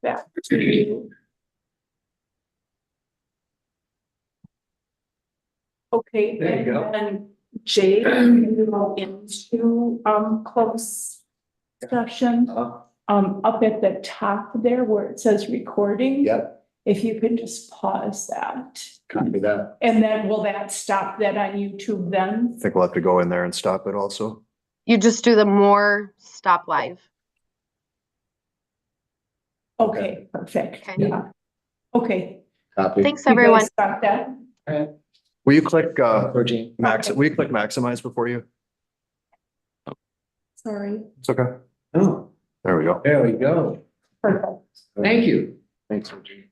Back to. Okay, There you go. and Jay, can you go into close session? Up at the top there where it says recording. Yep, If you can just pause that. copy that. And then will that stop that on YouTube then? I think we'll have to go in there and stop it also. You just do the more stop live. Okay, perfect. Okay. Yeah. Okay. Copy. Thanks, You everyone. guys got that? Will you click Virgin. will you click maximize before you? Sorry. It's okay. Oh, There we go. there we go. Perfect. Thank you. Thanks, Virgin.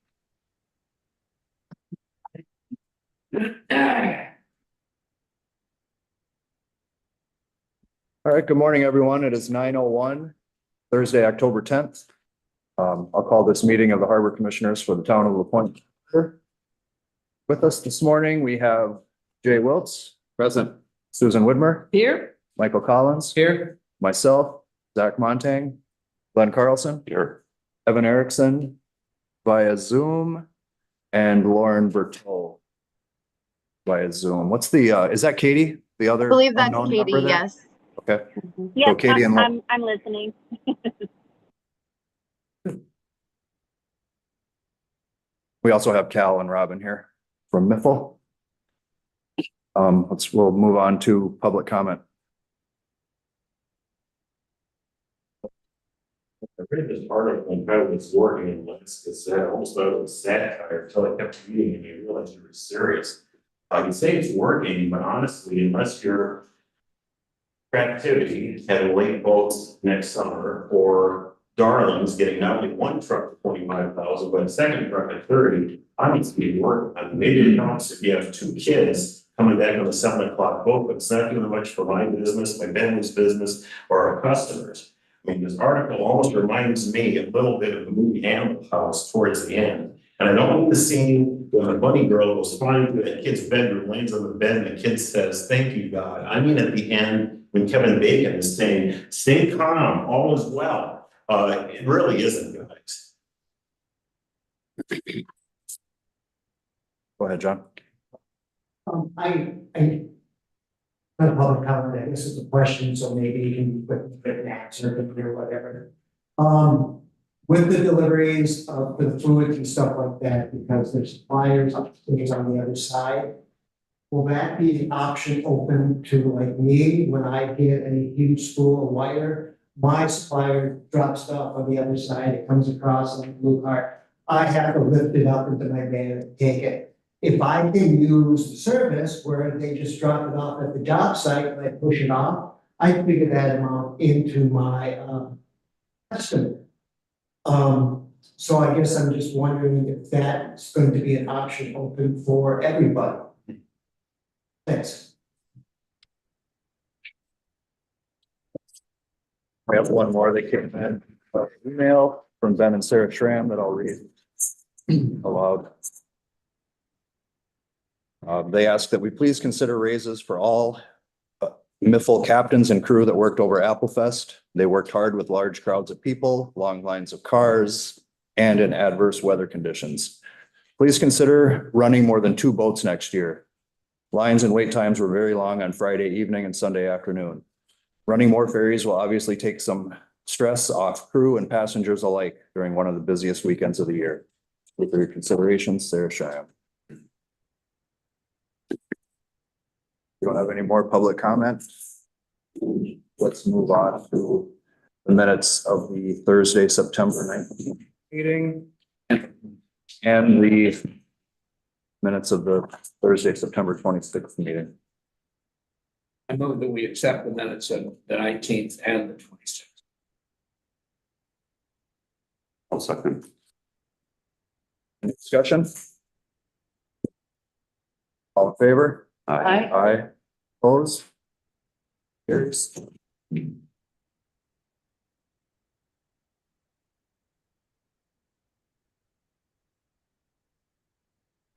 All right, good morning, everyone. It is 9:01, Thursday, October 10th. I'll call this meeting of the Harbor Commissioners for the town of LaPointe. With us this morning, we have Jay Wiltz, Present. Susan Widmer, Here? Michael Collins, Here. myself, Zach Montang, Glenn Carlson, Here. Evan Erickson via Zoom, and Lauren Bertol via Zoom. What's the, is that Katie? The other I believe that's unknown Katie, number there? yes. Okay. Yes, Katie and I'm listening. We also have Cal and Robin here from Miffle. We'll move on to public comment. I read this article and how it's working and it's said almost thought it was satire until I kept reading and you realize you were serious. I can say it's working, but honestly, unless your activity having late boats next summer or Darlings getting not only one truck for 25,000, but a second truck at 30, I don't see it working. I mean, maybe it helps if you have two kids coming back on the 7 o'clock boat, but it's not doing much for my business, my family's business, or our customers. I mean, this article almost reminds me a little bit of the movie Animal House towards the end. And I don't mean the scene when the bunny girl goes flying through that kid's bedroom, lands on the bed, and the kid says, "Thank you, God." I mean, at the end, when Kevin Bacon is saying, "Stay calm, all is well." It really isn't, guys. Go ahead, John. Not a public comment, I guess it's a question, so maybe you can put an answer or whatever. With the deliveries for the fluids and stuff like that, because there's suppliers things on the other side. Will that be the option open to like me when I get a huge spool of wire? My supplier drops stuff on the other side, it comes across on the blue cart. I have to lift it up into my van and take it. If I can use the service where they just drop it off at the job site and I push it off, I figure that amount into my estimate. So I guess I'm just wondering if that's going to be an option open for everybody. Thanks. We have one more that came in, email from Ben and Sarah Schramm that I'll read aloud. They ask that we please consider raises for all Miffle captains and crew that worked over Applefest. They worked hard with large crowds of people, long lines of cars, and in adverse weather conditions. Please consider running more than 2 boats next year. Lines and wait times were very long on Friday evening and Sunday afternoon. Running more ferries will obviously take some stress off crew and passengers alike during one of the busiest weekends of the year. With your consideration, Sarah Schramm. You don't have any more public comment? Let's move on to the minutes of the Thursday, September 19th meeting and the minutes of the Thursday, September 26th meeting. I move that we accept the minutes of the 19th and the 26th. I'll second. Any discussion? All in favor? Aye. Aye. Opposed? Carries. Any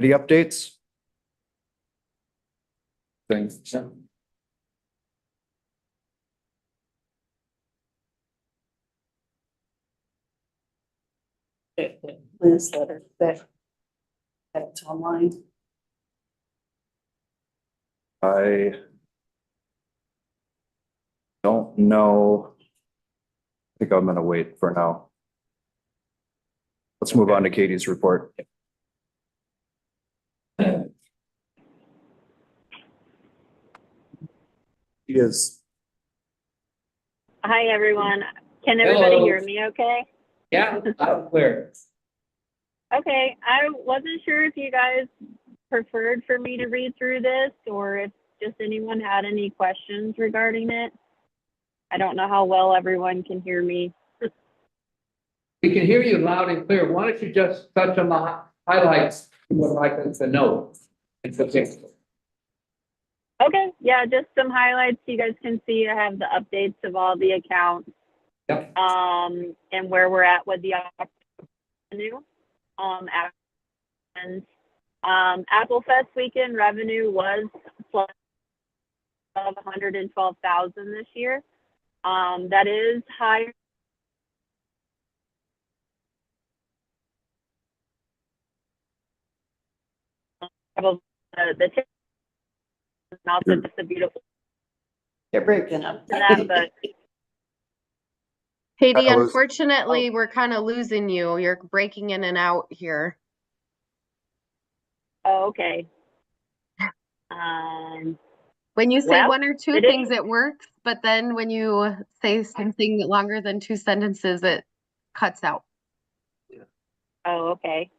updates? Thanks. newsletter that's online. I don't know. I think I'm gonna wait for now. Let's move on to Katie's report. Yes. Hi, everyone. Can everybody Hello. hear me okay? Yeah, I'm clear. Okay, I wasn't sure if you guys preferred for me to read through this or if just anyone had any questions regarding it. I don't know how well everyone can hear me. We can hear you loud and clear. Why don't you just touch on the highlights you would like us to know? Okay, yeah, just some highlights. You guys can see I have the updates of all the accounts. Yep. And where we're at with the revenue. And Apple Fest weekend revenue was plus of 112,000 this year. That is higher. The not that it's a beautiful They're breaking up. that, but Katie, I was- unfortunately, we're kind of losing you. You're breaking in and out here. oh, okay. When you say Well, one or two it things, is- it works, but then when you say something longer than two sentences, it cuts out. Oh, okay.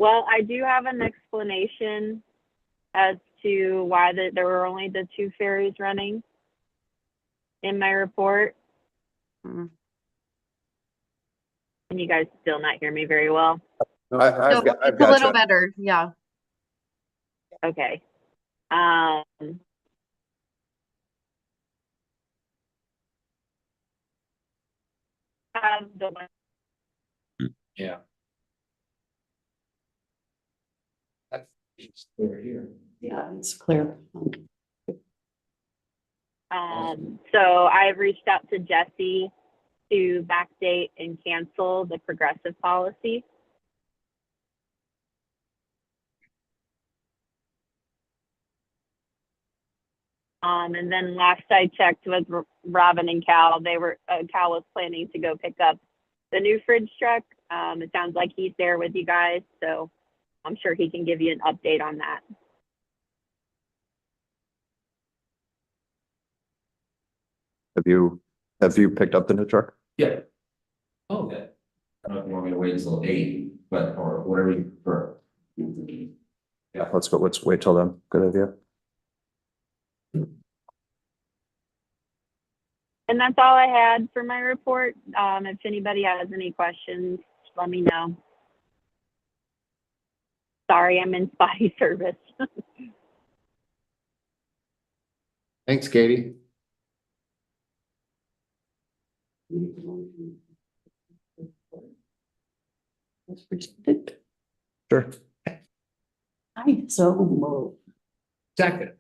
Well, I do have an explanation as to why there were only the 2 ferries running in my report. Mm. Can you guys still not hear me very well? So I've it's a got little you. better, yeah. Okay. The one Yeah. That's clear here. Yeah, it's clear. So I've reached out to Jesse to backdate and cancel the progressive policy. And then last I checked with Robin and Cal, Cal was planning to go pick up the new fridge truck. It sounds like he's there with you guys, so I'm sure he can give you an update on that. Have you picked up the new truck? Yeah, Oh, I don't know if you want me to wait until 8, but, or whatever you prefer. Yeah, let's wait till then. Good idea. And that's all I had for my report. If anybody has any questions, let me know. Sorry, I'm in spotty service. Thanks, Katie. Sure. I so moved. second. Is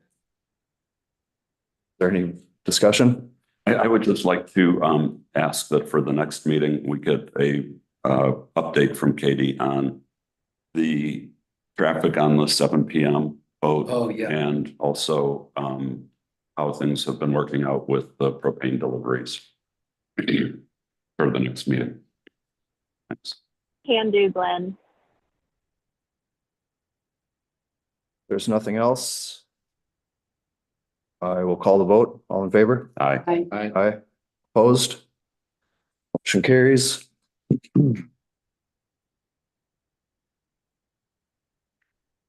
there any discussion? I would just like to ask that for the next meeting, we get a update from Katie on the traffic on the 7 PM boat. Oh, yeah. And also how things have been working out with the propane deliveries for the next meeting. Thanks. Can do, Glenn. There's nothing else. I will call the vote. All in favor? Aye. Aye. Opposed? Motion carries.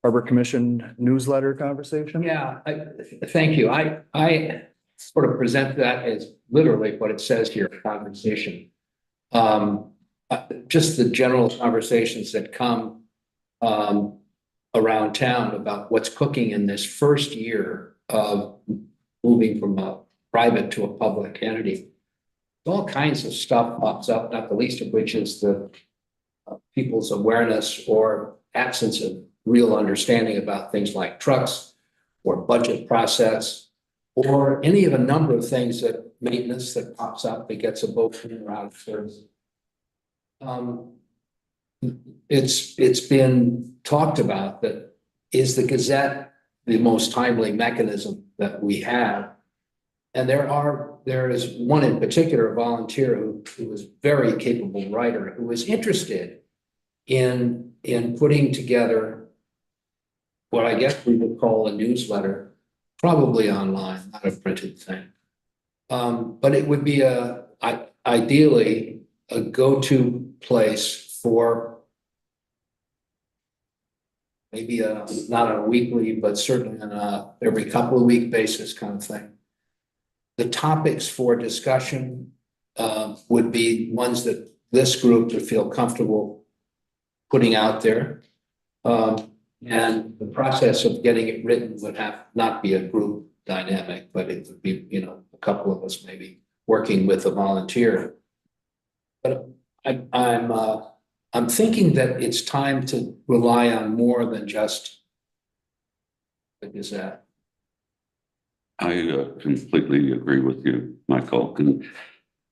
Harbor Commission newsletter conversation? Yeah, thank you. I sort of present that as literally what it says here, conversation. Just the general conversations that come around town about what's cooking in this first year of moving from a private to a public entity. All kinds of stuff pops up, not the least of which is the people's awareness or absence of real understanding about things like trucks or budget process or any of a number of things that maintenance that pops up that gets a boat in or out of service. it's been talked about that is the Gazette the most timely mechanism that we have? And there is one in particular, a volunteer who was a very capable writer, who was interested in putting together what I guess we would call a newsletter, probably online, not a printed thing. But it would be ideally a go-to place for maybe not on a weekly, but certainly on a every couple of week basis kind of thing. The topics for discussion would be ones that this group would feel comfortable putting out there. And the process of getting it written would have not be a group dynamic, but it would be, you know, a couple of us maybe working with a volunteer. But I'm thinking that it's time to rely on more than just the Gazette. I completely agree with you, Michael. And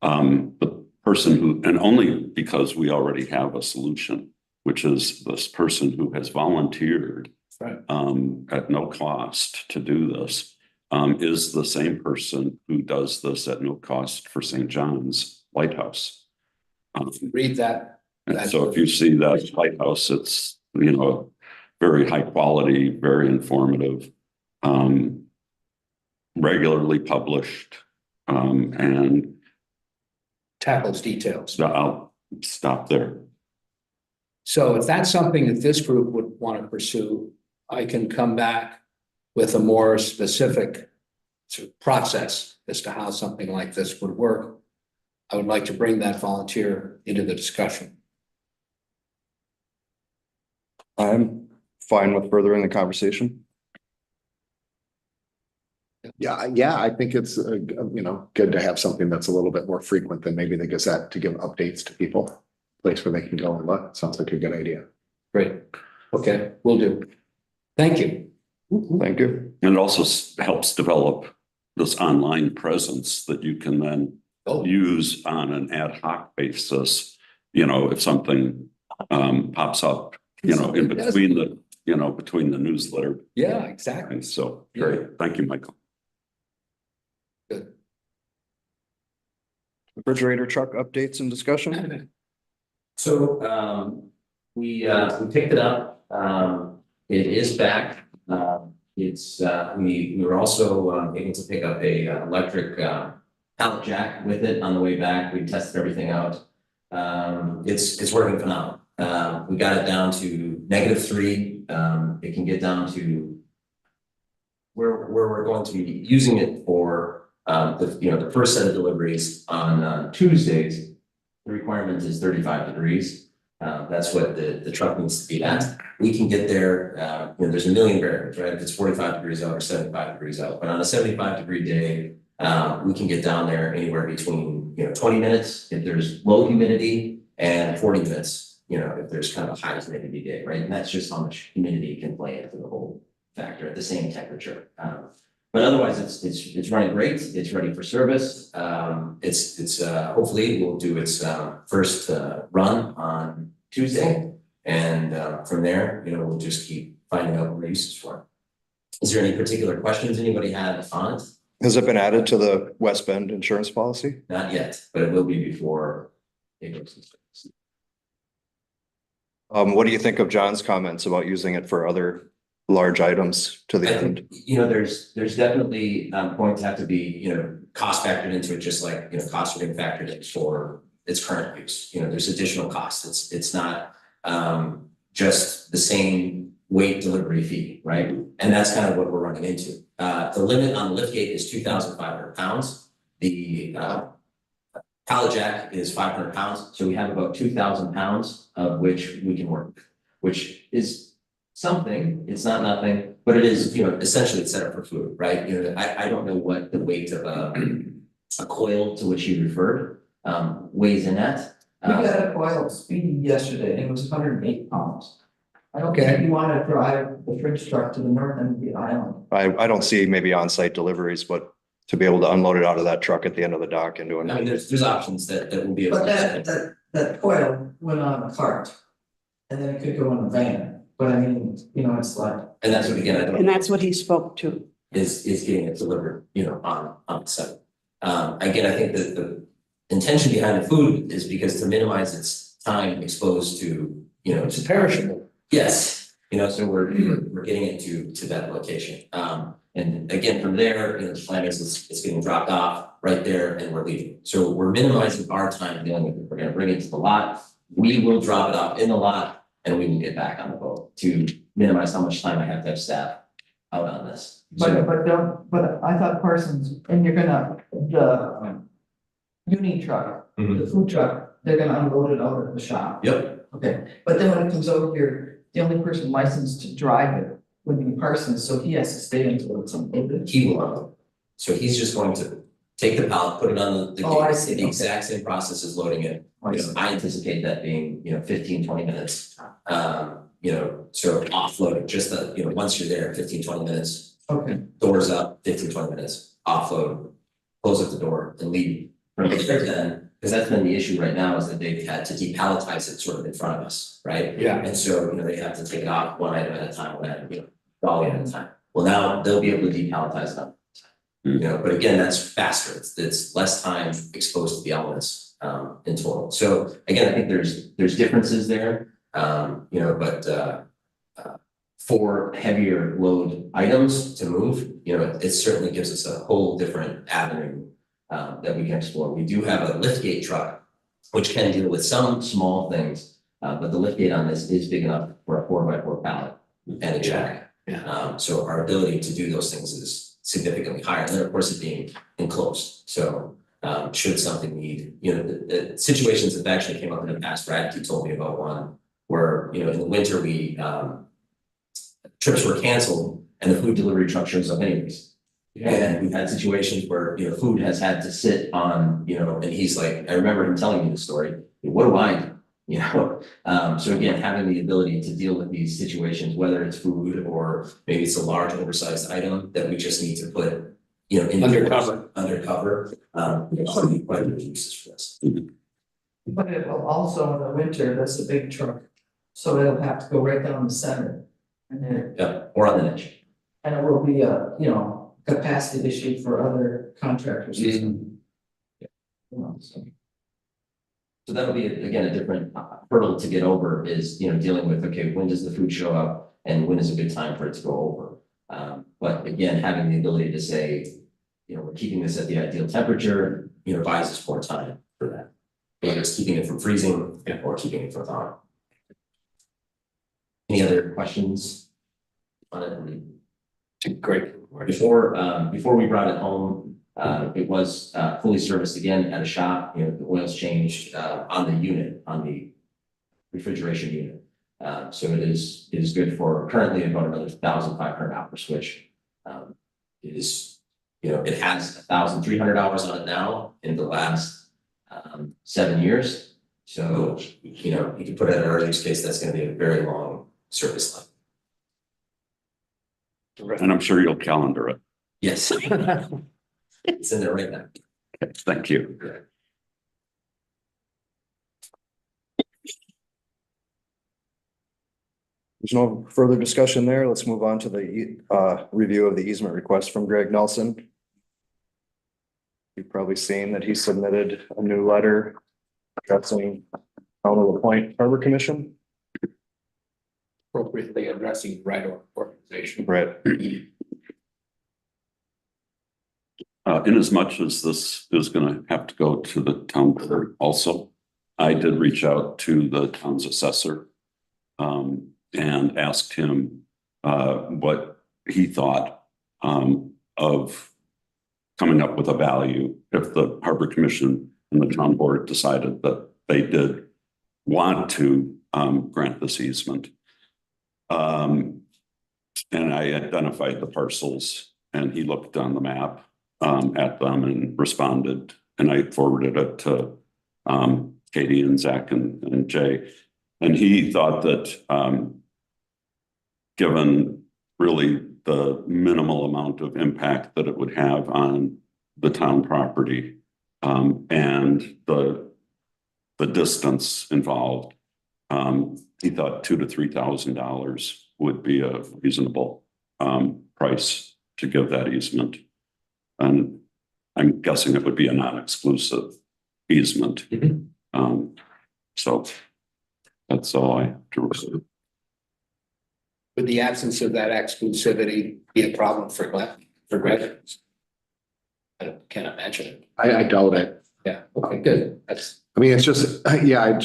the person who, and only because we already have a solution, which is this person who has volunteered Right. At no cost to do this, is the same person who does this at no cost for St. John's Lighthouse. Read that. And so if you see that lighthouse, it's, you know, very high quality, very informative, regularly published, and Tackles details. I'll stop there. So if that's something that this group would want to pursue, I can come back with a more specific sort of process as to how something like this would work. I would like to bring that volunteer into the discussion. I'm fine with furthering the conversation. Yeah, I think it's, you know, good to have something that's a little bit more frequent than maybe the Gazette to give updates to people. Place where they can go and look. Sounds like a good idea. Great. Okay, will do. Thank you. Thank you. And it also helps develop this online presence that you can then use on an ad hoc basis. You know, if something pops up, you know, in between the, you know, between the newsletter. Yeah, exactly. And so, great. Thank you, Michael. Good. Refrigerator truck updates and discussion. So we picked it up. It is back. We were also able to pick up a electric pallet jack with it on the way back. We tested everything out. It's working phenomenal. We got it down to -3. It can get down to where we're going to be using it for the first set of deliveries on Tuesdays. The requirement is 35 degrees. That's what the truck needs to be at. We can get there, there's a million variables, right? If it's 45 degrees out or 75 degrees out, but on a 75-degree day, we can get down there anywhere between, 20 minutes if there's low humidity and 40 minutes, if there's kind of a high humidity day, right? And that's just how much humidity can play into the whole factor at the same temperature. But otherwise, it's running great. It's ready for service. It's hopefully will do its first run on Tuesday, and from there, we'll just keep finding out what uses for it. Is there any particular questions anybody had on it? Has it been added to the West Bend insurance policy? Not yet, but it will be before it goes into service. What do you think of John's comments about using it for other large items to the end? There's definitely going to have to be, cost factored into it, just like, costs are being factored in for its current use. There's additional costs. It's not just the same weight delivery fee, right? And that's kind of what we're running into. The limit on the liftgate is 2,500 pounds. The pallet jack is 500 pounds. So we have about 2,000 pounds of which we can work, which is something. It's not nothing, but it is, essentially it's set up for food, right? I don't know what the weight of a coil to which you referred weighs in at. We got a coil speed yesterday and it was 108 pounds. I don't think you want to drive the fridge truck to the north end of the island. I don't see maybe on-site deliveries, but to be able to unload it out of that truck at the end of the dock into I mean, an. there's options that will be able But to. that coil went on a cart. And then it could go in a van, but I mean, you know, it's like. And that's what, again, I don't. And that's what he spoke to. Is getting it delivered, you know, on site. Again, I think that the intention behind the food is because to minimize its time exposed to, you know. It's perishable. Yes, you know, so we're getting it to that location. And again, from there, you know, the plan is it's getting dropped off right there and we're leaving. So we're minimizing our time dealing with it. We're gonna bring it to the lot. We will drop it off in the lot and we will get back on the boat to minimize how much time I have to have staff out on this. But I thought Parsons, and you're gonna, the uni truck, Mhm. the food truck, they're gonna unload it out of the shop. Yep, Okay, but then when it comes over here, the only person licensed to drive it would be Parsons, so he has to stay until it's unloaded. he will unload. So he's just going to take the pallet, put it on the Oh, I gate, see, the okay. exact same process as loading it. I see. I anticipate that being, you know, 15-20 minutes. You know, so offloading, just the, you know, once you're there, 15-20 minutes, Okay, doors up, 15-20 minutes, offload, close up the door and leave. From there then, because that's been the issue right now is that they've had to depalletize it sort of in front of us, right? Yeah. And so, you know, they have to take it off one item at a time, one item, you know, dolly at a time. Well, now they'll be able to depalletize it up. You know, but again, that's faster. It's less time exposed to the elements in total. So again, I think there's differences there. You know, but for heavier load items to move, you know, it certainly gives us a whole different avenue that we can explore. We do have a liftgate truck, which can deal with some small things, but the liftgate on this is big enough for a 4x4 pallet and a jack. So our ability to do those things is significantly higher. And then of course it being enclosed. So should something need, you know, the situations that actually came up in the past, Radke told me about one where, you know, in the winter we trips were canceled and the food delivery truck shows up anyways. And we've had situations where, you know, food has had to sit on, you know, and he's like, I remember him telling me the story, what do I do? You know, so again, having the ability to deal with these situations, whether it's food or maybe it's a large oversized item that we just need to put, you know, undercover, quite a bit of uses for this. but it will also in the winter, that's a big truck, so it'll have to go right down the center. And then, Yeah, or on the niche. and it will be a, you know, capacity issue for other contractors. and stuff. You know, so. So that'll be, again, a different hurdle to get over is, you know, dealing with, okay, when does the food show up and when is a good time for it to go over? But again, having the ability to say, you know, we're keeping this at the ideal temperature, you know, buys us more time for that. Whether it's keeping it from freezing or keeping it from thawing. Any other questions on it? Great. Before we brought it home, it was fully serviced again at a shop, you know, the oil's changed on the unit, on the refrigeration unit. So it is good for currently about another 1,500 hours, which it is, you know, it has 1,300 hours on it now in the last 7 years. So, you know, you can put it in our use case, that's gonna be a very long service life. And I'm sure you'll calendar it. Yes. It's in there right now. Okay, thank you. There's no further discussion there. Let's move on to the review of the easement request from Greg Nelson. You've probably seen that he submitted a new letter addressing Town Point Harbor Commission. Appropriately addressing right organization. Right. In as much as this is gonna have to go to the town board also, I did reach out to the town's assessor. And asked him what he thought of coming up with a value if the Harbor Commission and the town board decided that they did want to grant this easement. And I identified the parcels and he looked on the map at them and responded, and I forwarded it to Katie and Zach and Jay. And he thought that given really the minimal amount of impact that it would have on the town property, and the distance involved. He thought $2,000 to $3,000 would be a reasonable price to give that easement. And I'm guessing it would be a non-exclusive easement. So that's all I have to say. Would the absence of that exclusivity be a problem for Greg? I can't imagine it. I doubt it. Yeah, okay, good. That's, I mean, it's just, yeah,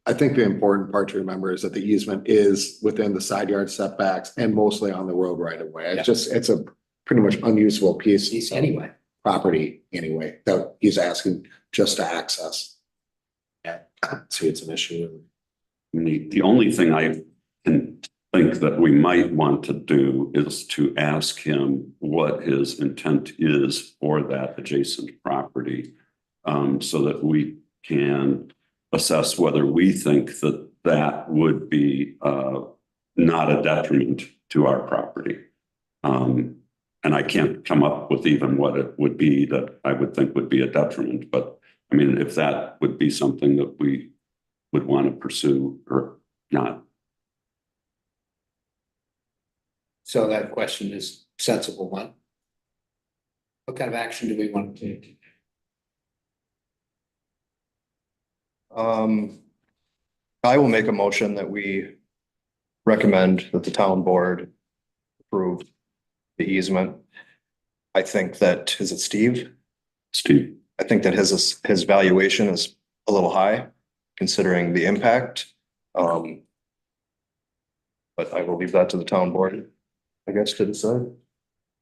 I think the important part to remember is that the easement is within the side yard setbacks and mostly on the road right of way. Yeah. It's a pretty much unusable piece. anyway. Property anyway, that he's asking just to access. Yeah, see, it's an issue. I mean, the only thing I can think that we might want to do is to ask him what his intent is for that adjacent property, so that we can assess whether we think that that would be not a detriment to our property. And I can't come up with even what it would be that I would think would be a detriment, but I mean, if that would be something that we would want to pursue or not. So that question is a sensible one. What kind of action do we want to take? I will make a motion that we recommend that the town board approve the easement. I think that, is it Steve? Steve. I think that his valuation is a little high considering the impact. But I will leave that to the town board, I guess, to decide.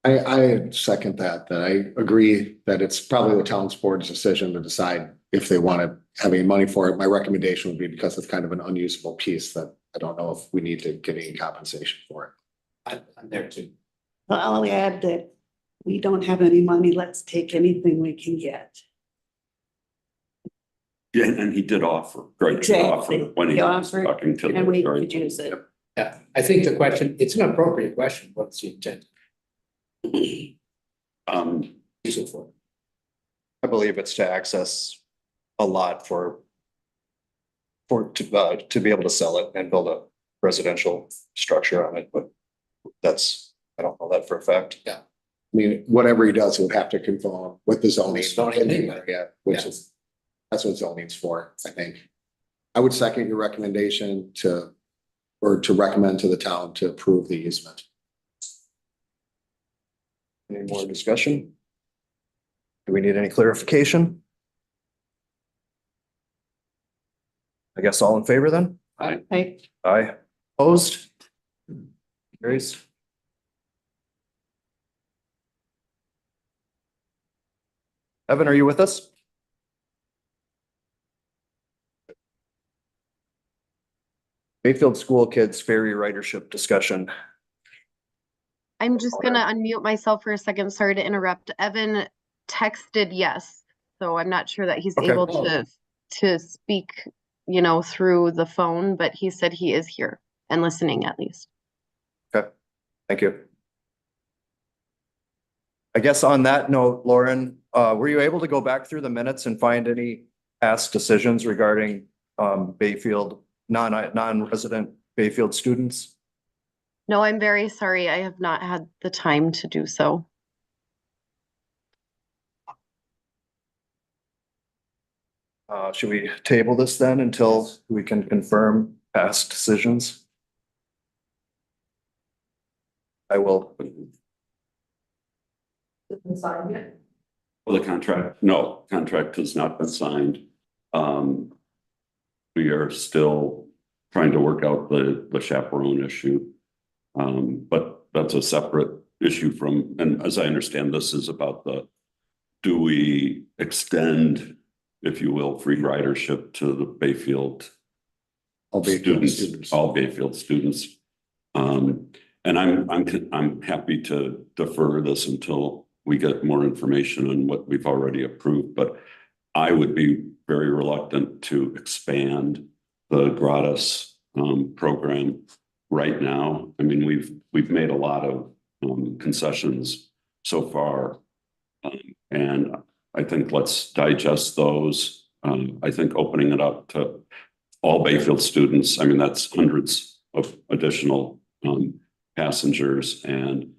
I second that I agree that it's probably the town's board's decision to decide if they want to have any money for it. My recommendation would be because it's kind of an unusable piece that I don't know if we need to get any compensation for it. I'm there too. Well, I'll add that we don't have any money. Let's take anything we can get. Yeah, and he did offer, Greg did offer Exactly. when he He was offered, talking to And we the. could use it. Yeah, I think the question, it's an appropriate question. What's the intent? Use it for? I believe it's to access a lot to be able to sell it and build a residential structure on it, but I don't know that for a fact. Yeah. I mean, whatever he does, he would have to conform with the zoning. Zoning anyway. Yeah, which Yeah. is, that's what zoning's for, I think. I would second your recommendation to recommend to the town to approve the easement. Any more discussion? Do we need any clarification? I guess all in favor then? Hey, Aye. Opposed? Carries. Evan, are you with us? Bayfield School Kids Ferry Ridership discussion. I'm just gonna unmute myself for a second. Sorry to interrupt. Evan texted yes, so I'm not sure that he's Okay. able to speak, through the phone, but he said he is here and listening at least. Okay, thank you. I guess on that note, Lauren, were you able to go back through the minutes and find any past decisions regarding Bayfield, non-resident Bayfield students? No, I'm very sorry. I have not had the time to do so. Should we table this then until we can confirm past decisions? I will. Well, the contract has not been signed. We are still trying to work out the chaperone issue. But that's a separate issue and as I understand, this is about do we extend, if you will, free ridership to the Bayfield students, all Bayfield students. And I'm happy to defer this until we get more information on what we've already approved, but I would be very reluctant to expand the gratis program right now. I mean, we've made a lot of concessions so far And I think let's digest those. I think opening it up to all Bayfield students, I mean, that's hundreds of additional passengers, and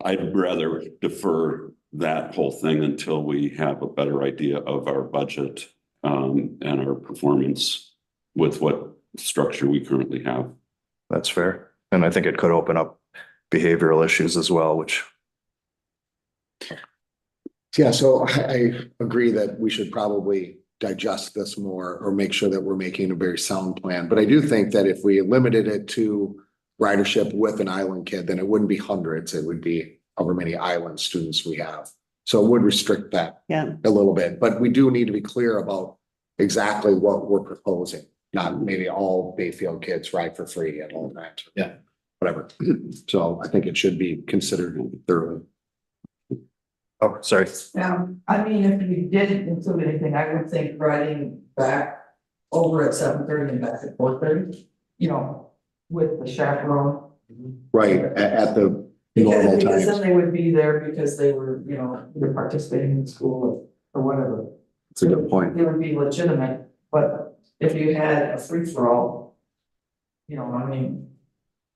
I'd rather defer that whole thing until we have a better idea of our budget and our performance with what structure we currently have. That's fair. And I think it could open up behavioral issues as well, which Yeah, so I agree that we should probably digest this more or make sure that we're making a very sound plan. But I do think that if we limited it to ridership with an island kid, then it wouldn't be hundreds, it would be however many island students we have. So it would restrict that Yeah. a little bit, but we do need to be clear about exactly what we're proposing. Not maybe all Bayfield kids ride for free at all times. Yeah. Whatever. So I think it should be considered thoroughly. oh, sorry. I mean, if we didn't include anything, I would think riding back over at 7:30 and back at 4:30, with the chaperone. Right, at the Because normal because then times. they would be there because they were, either participating in school or whatever. It's a good point. It would be legitimate, but if you had a free for all, I mean,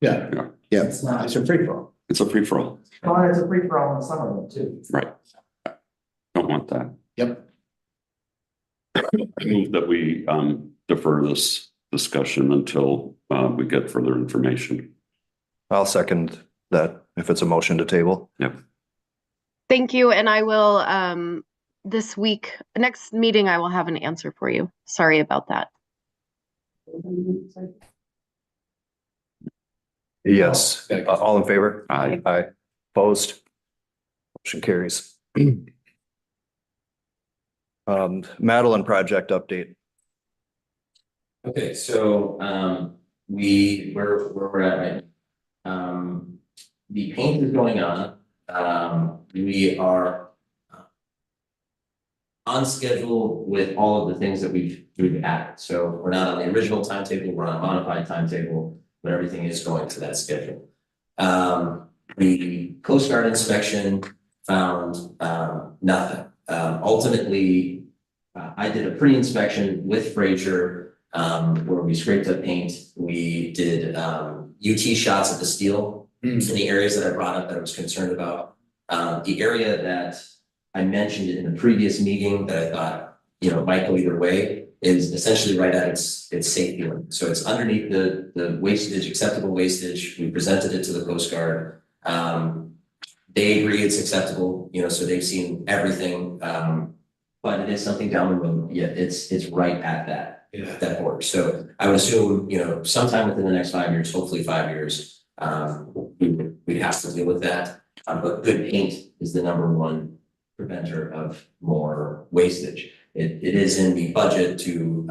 Yeah, it's not. It's a free for all. It's a free-for-all, Well, it's a free for all in some of them too. right? Don't want that. Yep. I move that we defer this discussion until we get further information. I'll second that if it's a motion to table. Thank you, and I will, this week, next meeting, I will have an answer for you. Sorry about that. Yes, Okay. all in favor? Aye. Aye. Opposed? Motion carries. Madeline project update. Okay, so, where we're at right now. The paint is going on, we are on schedule with all of the things that we've added, so we're not on the original timetable, we're on a modified timetable, but everything is going to that schedule. The Coast Guard inspection found, nothing. Ultimately, I did a pre-inspection with Fraser, where we scraped up paint, we did, UT shots of the steel in the areas that I brought up that I was concerned about. The area that I mentioned in the previous meeting that I thought, might go either way is essentially right at its safety limit. So it's underneath the wastage, acceptable wastage. We presented it to the Coast Guard. They agree it's acceptable, so they've seen everything. But it is something down the road, yet it's right at that border. So I would assume, sometime within the next 5 years, hopefully 5 years, we'd have to deal with that. But good paint is the number one preventer of more wastage. It is in the budget to,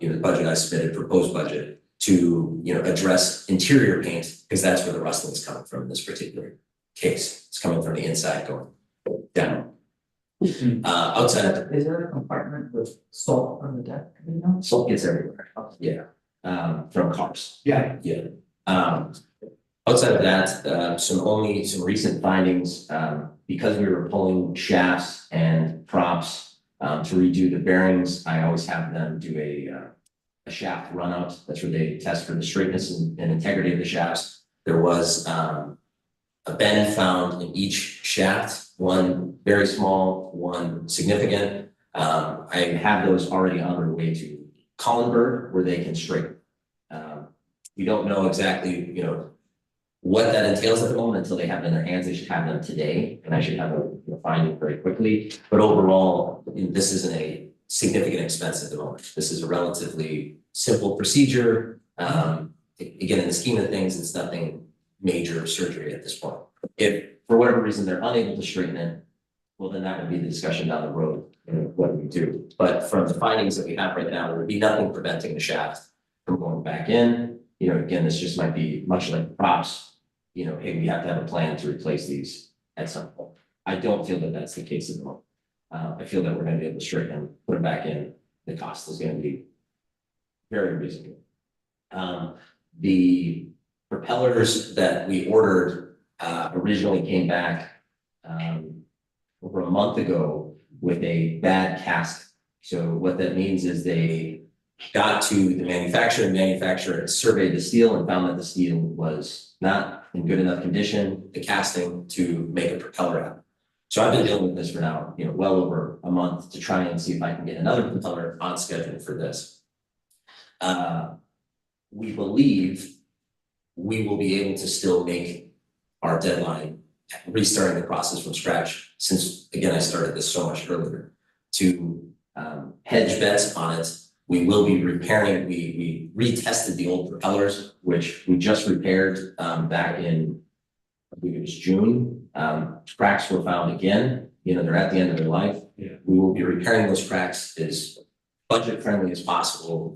the budget I submitted, proposed budget, to, address interior paint, because that's where the rusting is coming from in this particular case. It's coming from the inside going down. Outside of the, Is there a compartment with salt on the deck, salt gets everywhere, yeah, from cars. Yeah. Yeah. Outside of that, some recent findings, because we were pulling shafts and props to redo the bearings, I always have them do a shaft run out. That's where they test for the straightness and integrity of the shafts. There was a bend found in each shaft, one very small, one significant. I have those already on their way to Collinburg where they can straighten. We don't know exactly, what that entails at the moment until they have it in their hands. They should have them today, and I should have a finding very quickly. But overall, this isn't a significant expense at the moment. This is a relatively simple procedure. Again, in the scheme of things, it's nothing major surgery at this point. If for whatever reason they're unable to straighten it, well, then that would be the discussion down the road, what do we do? But from the findings that we have right now, there would be nothing preventing the shaft from going back in. Again, this just might be much like props. Hey, we have to have a plan to replace these at some point. I don't feel that that's the case at the moment. I feel that we're going to be able to straighten them, put them back in. The cost is going to be very reasonable. The propellers that we ordered originally came back over a month ago with a bad cast. So what that means is they got to the manufacturer surveyed the steel and found that the steel was not in good enough condition, the casting, to make a propeller out. So I've been dealing with this for now, well over a month to try and see if I can get another propeller on schedule for this. We believe we will be able to still make our deadline, restarting the process from scratch, since again, I started this so much earlier, to hedge bets on it. We will be repairing, we retested the old propellers, which we just repaired back in, I believe it was June. Cracks were found again, they're at the end of their life. Yeah. We will be repairing those cracks as budget friendly as possible,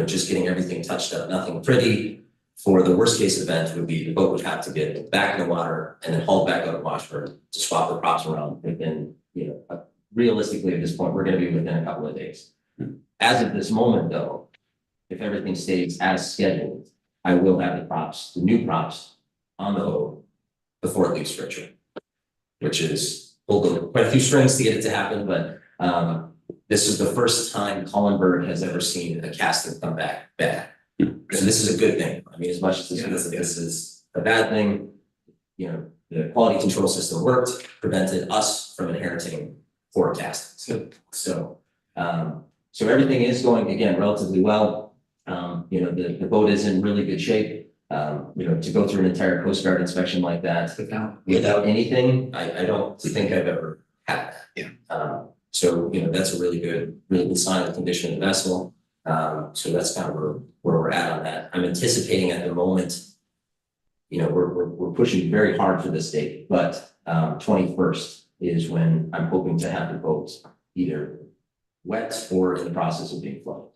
just getting everything touched up, nothing pretty. For the worst case event would be the boat would have to get back in the water and then hauled back out of Washburn to swap the props around within, realistically at this point, we're gonna be within a couple of days. As of this moment though, if everything stays as scheduled, I will have the new props on the boat before it leaves Richmond, which is pulled quite a few strings to get it to happen, but this is the first time Cullenberg has ever seen a casting come back bad. So this is a good thing. I mean, as much as this is a bad thing, the quality control system worked, prevented us from inheriting poor castings. So everything is going, again, relatively well. The boat is in really good shape. To go through an entire Coast Guard inspection like that without anything, I don't think I've ever had that. Yeah. So that's a really good sign of the condition of the vessel. So that's kind of where we're at on that. I'm anticipating at the moment, we're pushing very hard for this date, but 21st is when I'm hoping to have the boat either wet or in the process of being flooded.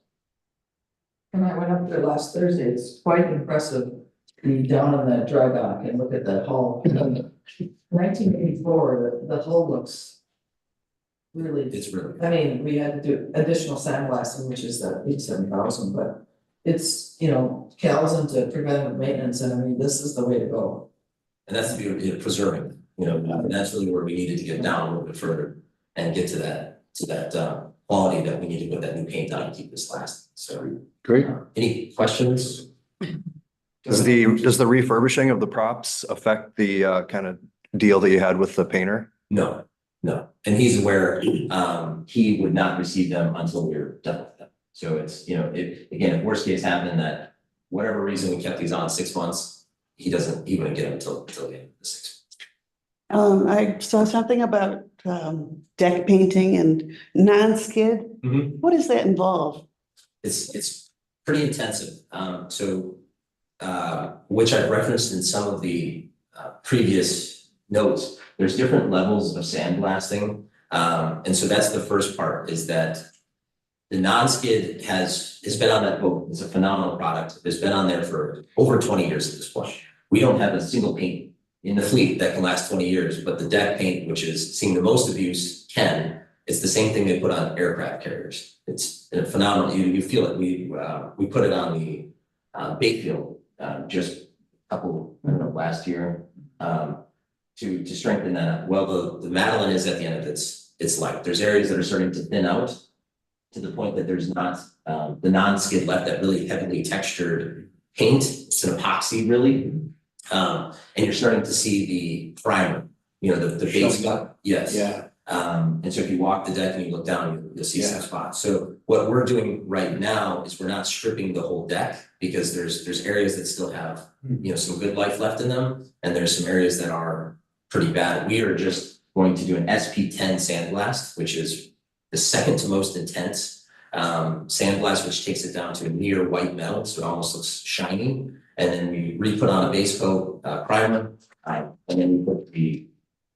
And I went up there last Thursday, it's quite impressive to be down on that dry dock and look at that hull. 1984, the hull looks really. It's really. I mean, we had to do additional sandblasting, which is that 87,000, but it's, cows into preventive maintenance, and I mean, this is the way to go. And that's the beauty of preserving, and that's really where we needed to get down a little bit further and get to that quality that we need to put that new paint on and keep this lasting. So Great. Any questions? Does the refurbishing of the props affect the kind of deal that you had with the painter? No, and he's aware, he would not receive them until we're done with them. So it's, if worst case happened that whatever reason we kept these on 6 months, he wouldn't get them until the end of the 6 months. I saw something about deck painting and non-skid. Mhm. What does that involve? It's pretty intensive. Which I've referenced in some of the previous notes. There's different levels of sandblasting. And so that's the first part, is that the non-skid has been on that boat. It's a phenomenal product. It's been on there for over 20 years at this point. We don't have a single paint in the fleet that can last 20 years, but the deck paint, which is seeing the most abuse, it's the same thing they put on aircraft carriers. It's phenomenal. You feel it. We put it on the Bayfield just a couple, last year, to strengthen that. Well, the Madeline is at the end of its life. There's areas that are starting to thin out to the point that there's not the non-skid left, that really heavily textured paint. It's an epoxy really. And you're starting to see the primer, the base. Yes. Yeah. And so if you walk the deck and you look down, you'll see some spots. So what we're doing right now is we're not stripping the whole deck, because there's areas that still have, some good life left in them. And there's some areas that are pretty bad. We are just going to do an SP10 sandblast, which is the second to most intense sandblast, which takes it down to a near white metal. So it almost looks shiny. And then we re-put on a base coat primer, and then we put the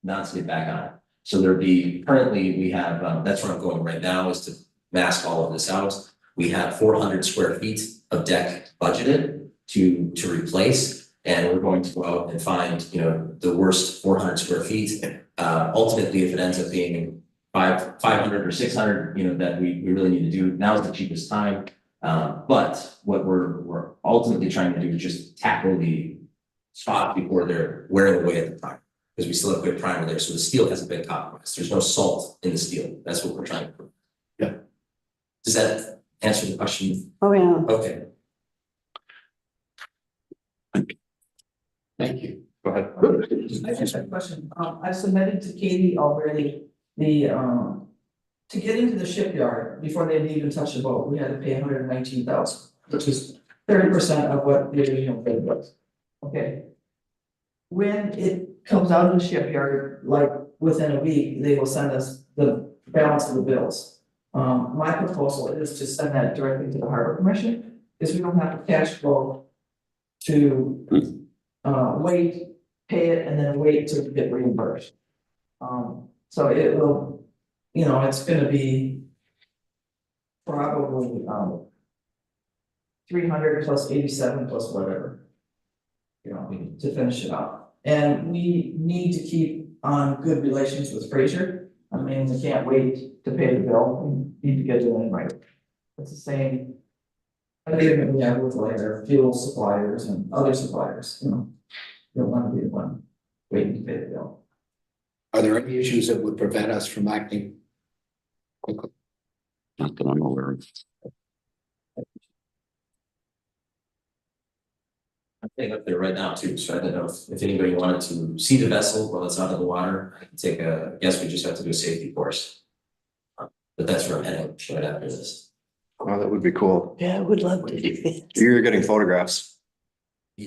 non-skid back on it. So currently we have, that's where I'm going right now, is to mask all of this out. We have 400 square feet of deck budgeted to replace, and we're going to go out and find, the worst 400 square feet. Ultimately, if it ends up being 500 or 600, that we really need to do, now is the cheapest time. But what we're ultimately trying to do is just tackle the spot before they're wearing away at the time. because we still have good primer there, so the steel hasn't been compromised. There's no salt in the steel. That's what we're trying to prove. Yeah. Does that answer the question? Oh, yeah. Okay. Thank you. Go ahead. I just have a question. I submitted to Katie already to get into the shipyard before they even touch the boat, we had to pay $119,000, which is 30% of what the original bid was. Okay. When it comes out of the shipyard, like within a week, they will send us the balance of the bills. My proposal is to send that directly to the Harbor Commission, because we don't have the cash flow to wait, pay it, and then wait to get reimbursed. So it will, you know, it's gonna be probably 300 plus 87 plus whatever. You know, to finish it up. And we need to keep on good relations with Fraser. I mean, we can't wait to pay the bill, we need to get it in right. It's the same agreement we have with like our fuel suppliers and other suppliers, you know. You don't want to be the one waiting to pay the bill. Are there any issues that would prevent us from acting quickly? Not that I'm aware of. I'm staying up there right now too, so I don't know if anybody wanted to see the vessel while it's out of the water. I can take a guess, we just have to do a safety course. But that's where I'm heading right after this. Oh, that would be cool. Yeah, I would love to do it. You're getting photographs.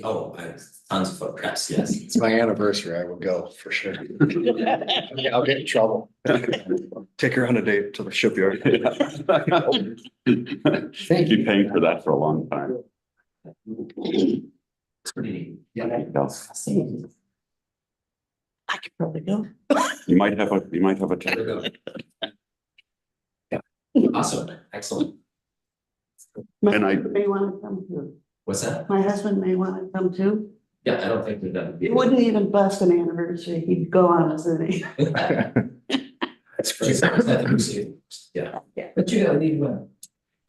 Oh, I have tons of photographs, yes. It's my anniversary, I will go for sure. I'll get in trouble. Take her on a date to the shipyard. Thank you. Paying for that for a long time. It's pretty neat. Yeah. I could probably go. You might have a. There we go. Yeah, awesome, excellent. My And I- husband may want to come too. What's that? My husband may want to come too. Yeah, I don't think that would be. He wouldn't even bust an anniversary, he'd go on as an. That's great. Yeah. But you gotta leave when.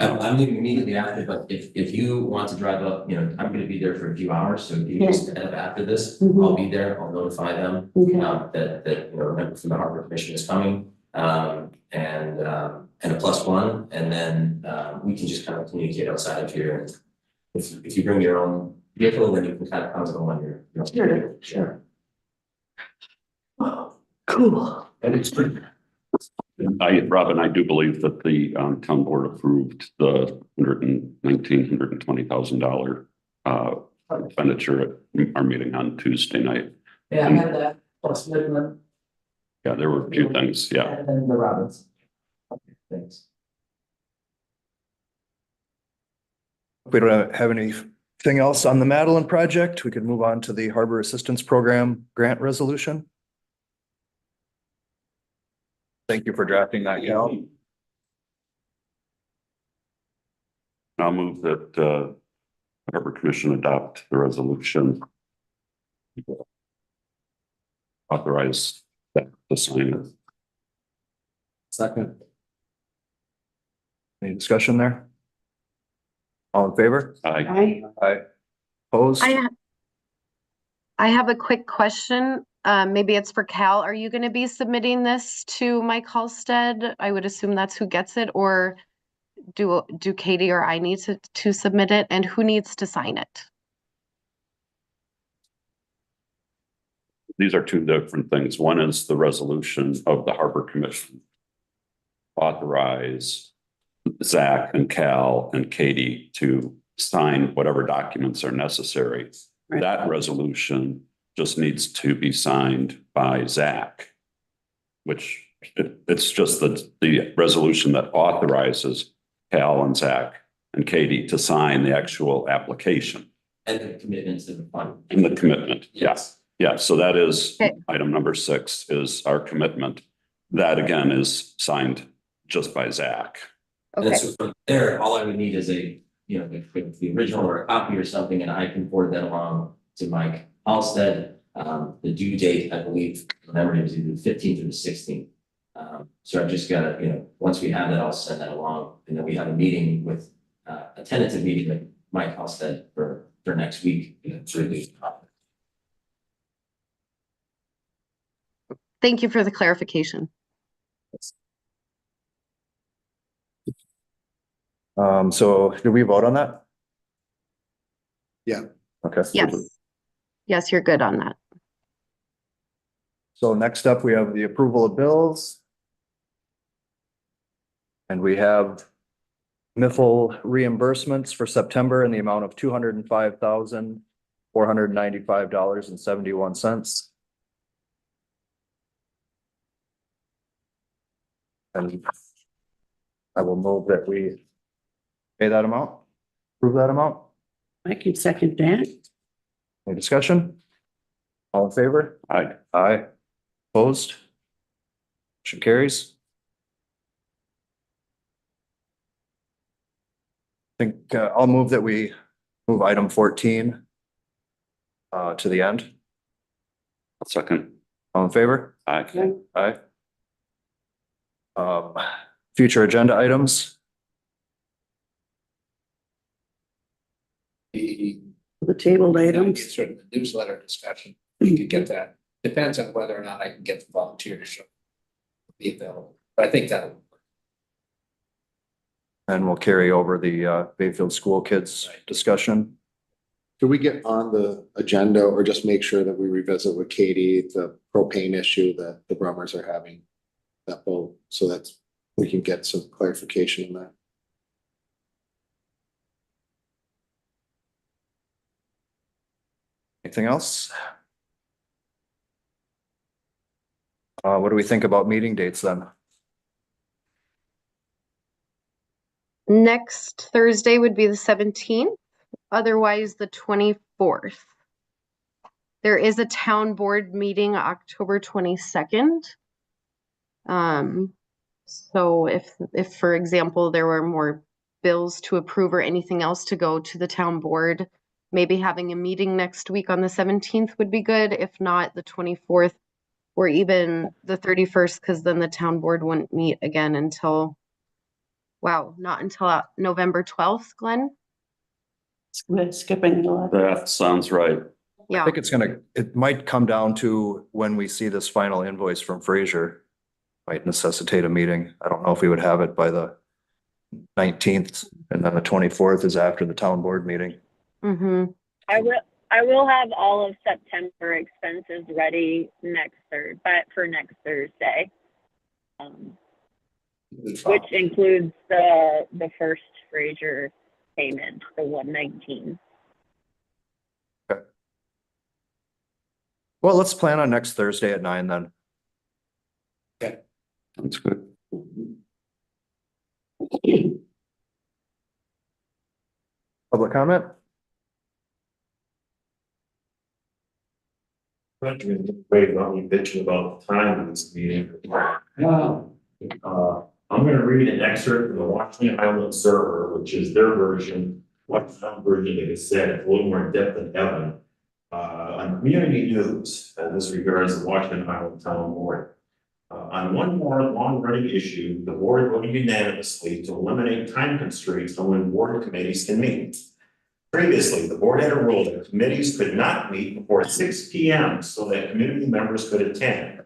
I'm leaving immediately after, but if you want to drive up, you know, I'm gonna be there for a few hours, so if you just head up after this, I'll be there, I'll notify them. Okay. That, you know, a member from the Harbor Commission is coming, and a +1, and then, we can just kind of communicate outside of here. And if you bring your own vehicle, then you can kind of come to one here. Sure. Oh, cool. And it's pretty. Robin, I do believe that the town board approved the $120,000 expenditure at our meeting on Tuesday night. Yeah, I had that plus Midland Yeah, there were a few things, yeah. and then the Robbins. Okay, thanks. If we don't have anything else on the Madeline project, we could move on to the Harbor Assistance Program grant resolution. Thank you for drafting that, Cal. I'll move that the Harbor Commission adopt the resolution. Authorize that to sign it. Second. Any discussion there? All in favor? Aye. Aye. Opposed? I have a quick question. Maybe it's for Cal. Are you going to be submitting this to Mike Halstead? I would assume that's who gets it, or do Katie or I need to submit it? And who needs to sign it? These are two different things. One is the resolution of the Harbor Commission. Authorize Zach and Cal and Katie to sign whatever documents are necessary. Right. That resolution just needs to be signed by Zach. Which it's just the resolution that authorizes Cal and Zach and Katie to sign the actual application. And the commitment to the fund. And the commitment, yes. Yeah, so that is Okay. item number 6 is our commitment. That again is signed just by Zach. And Okay, so from there, all I would need is the original or a copy or something, and I can forward that along to Mike Halstead. The due date, I believe, remember, it was either the 15th or the 16th. So I've just gotta, once we have that, I'll send that along, and then we have a meeting with, a tentative meeting with Mike Halstead for next week, to release. Thank you for the clarification. So did we vote on that? Yeah. Okay. Yes. Yes, you're good on that. So next up, we have the approval of bills. And we have MIFL reimbursements for September in the amount of $205,495.71. And I will move that we pay that amount, approve that amount. I can second that. Any discussion? All in favor? Aye. Aye. Opposed? Motion carries. I think I'll move that we move item 14 to the end. Second. All in favor? Aye. Aye. Future agenda items. The tabled items. Sort of the newsletter discussion, you could get that. Depends on whether or not I can get the volunteers to be available, but I think that'll. And we'll carry over the Bayfield School Kids discussion. Do we get on the agenda or just make sure that we revisit with Katie, the propane issue that the Brummers are having? That will, so that we can get some clarification in that. Anything else? What do we think about meeting dates then? Next Thursday would be the 17th, otherwise the 24th. There is a town board meeting October 22nd. So if for example, there were more bills to approve or anything else to go to the town board, maybe having a meeting next week on the 17th would be good. If not, the 24th or even the 31st, because then the town board wouldn't meet again until, wow, not until November 12th, Glenn? We're skipping the 11th. That sounds right. I Yeah, think it might come down to when we see this final invoice from Fraser. Might necessitate a meeting. I don't know if we would have it by the 19th, and then the 24th is after the town board meeting. mm-hmm. I will have all of September expenses ready for next Thursday. Which includes the first Fraser payment, the 119. Okay. Well, let's plan on next Thursday at 9 then. Okay. That's good. Public comment? Wait, not me bitching about the time of this meeting. I'm gonna read an excerpt from the Washington Island Observer, which is their version, what's some version, like I said, it's a little more in depth than Evan. On community news, and this regards the Washington Island Town Board. On one more long-running issue, the board voted unanimously to eliminate time constraints on when board committees can meet. Previously, the board had a rule that committees could not meet before 6 p.m. so that community members could attend.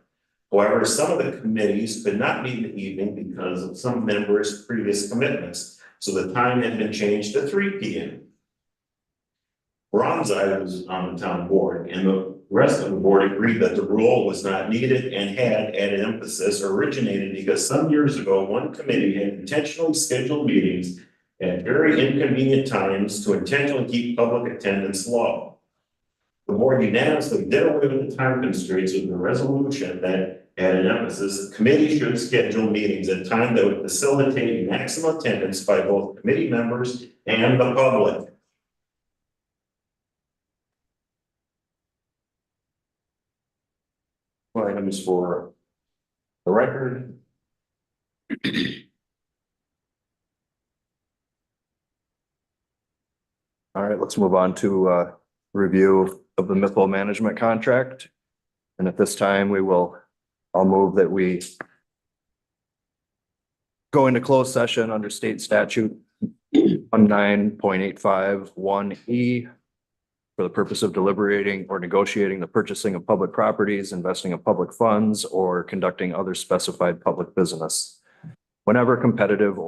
However, some of the committees could not meet in the evening because of some members' previous commitments, so the time had been changed to 3 p.m. Ronzai was on the town board, and the rest of the board agreed that the rule was not needed and had added emphasis originated because some years ago, one committee had intentionally scheduled meetings at very inconvenient times to intentionally keep public attendance low. The board unanimously did away with the time constraints with the resolution that added emphasis, the committee should schedule meetings at a time that would facilitate maximum attendance by both committee members and the public. Items for the record. All right, let's move on to review of the MIFL management contract. And at this time, I'll move that we go into closed session under state statute 19.851E for the purpose of deliberating or negotiating the purchasing of public properties, investing of public funds, or conducting other specified public business. Whenever competitive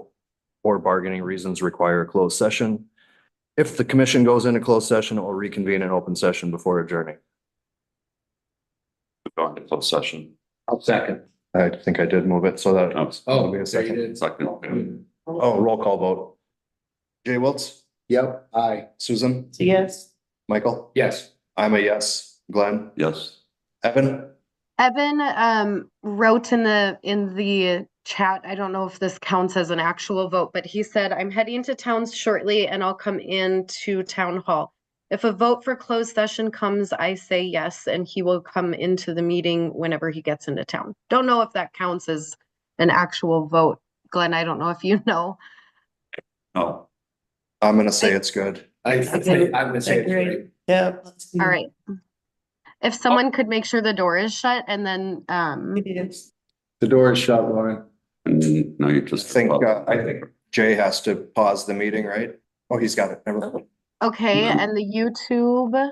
or bargaining reasons require a closed session. If the commission goes into closed session, it will reconvene in open session before adjourning. Go into closed session. I'll second. I think I did move it so that. Oh, It'll be a there you second. did. Second. Oh, roll call vote. Jay Wiltz, Yep, aye. Susan, Yes. Michael, Yes. I'm a yes. Glenn, Yes. Evan, Evan wrote in the chat, I don't know if this counts as an actual vote, but he said, I'm heading to towns shortly and I'll come into town hall. If a vote for closed session comes, I say yes, and he will come into the meeting whenever he gets into town. Don't know if that counts as an actual vote. Glenn, I don't know if you know. Oh, I'm gonna say it's good. I'm gonna say it's great. Yeah. All right. If someone could make sure the door is shut and then, It is. The door is shut, Lauren. and now you I just. think Jay has to pause the meeting, right? Oh, he's got it. Never mind. okay, and the YouTube.